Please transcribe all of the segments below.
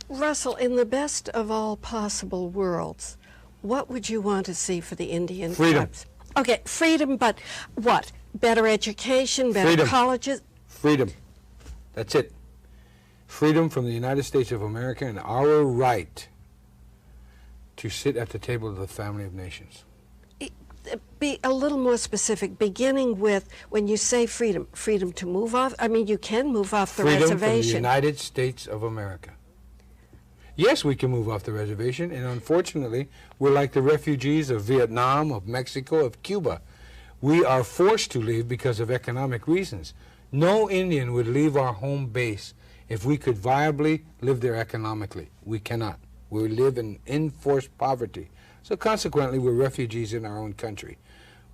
Russell, in the best of all possible worlds, what would you want to see for the Indian Freedom. tribes? Okay, freedom, but what? Better education, better Freedom. colleges? Freedom. That's it. Freedom from the United States of America and our right to sit at the table of the family of nations. Be a little more specific, beginning with when you say freedom. Freedom to move off? I mean, you can move off the Freedom reservation. from the United States of America. Yes, we can move off the reservation, and unfortunately, we're like the refugees of Vietnam, of Mexico, of Cuba. We are forced to leave because of economic reasons. No Indian would leave our home base if we could viably live there economically. We cannot. We live in enforced poverty. So consequently, we're refugees in our own country.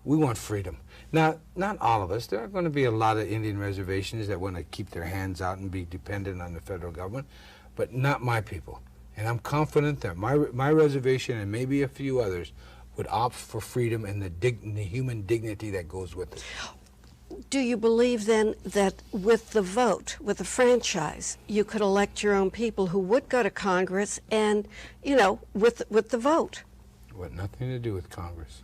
We want freedom. Now, not all of us. There are going to be a lot of Indian reservations that want to keep their hands out and be dependent on the federal government, but not my people. And I'm confident that my reservation and maybe a few others would opt for freedom and the human dignity that goes with it. Do you believe then that with the vote, with the franchise, you could elect your own people who would go to Congress and, you know, with the vote? It had nothing to do with Congress.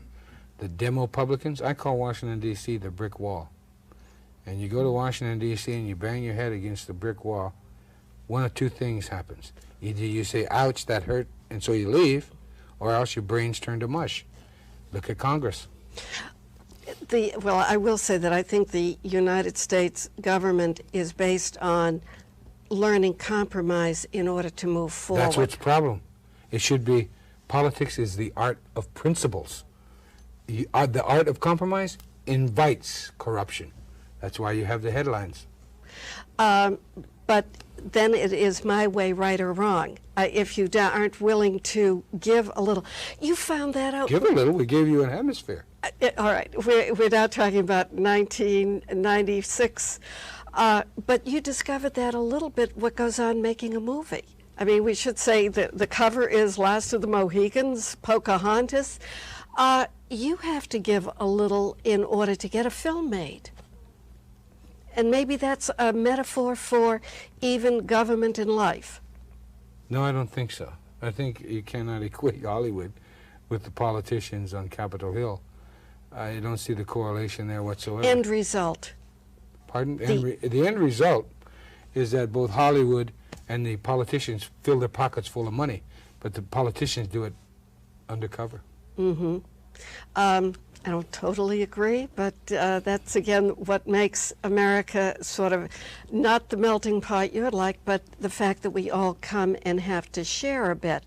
The Demo-publicans, I call Washington, D.C. the brick wall. And you go to Washington, D.C. and you bang your head against the brick wall, one of two things happens. Either you say, ouch, that hurt, and so you leave, or else your brains turn to mush. Look at Congress. Well, I will say that I think the United States government is based on learning compromise in order to move forward. That's what's the problem. It should be, politics is the art of principles. The art of compromise invites corruption. That's why you have the headlines. But then it is my way, right or wrong. If you aren't willing to give a little. You found that out. Give a little. We gave you an hemisphere. All right. We're now talking about 1996. But you discovered that a little bit, what goes on making a movie. I mean, we should say that the cover is Last of the Mohicans, Pocahontas. You have to give a little in order to get a film made. And maybe that's a metaphor for even government in life. No, I don't think so. I think you cannot equate Hollywood with the politicians on Capitol Hill. I don't see the correlation there whatsoever. End result. Pardon? The end result is that both Hollywood and the politicians fill their pockets full of money, but the politicians do it undercover. Mm-hmm. I don't totally agree, but that's, again, what makes America sort of not the melting pot you'd like, but the fact that we all come and have to share a bit.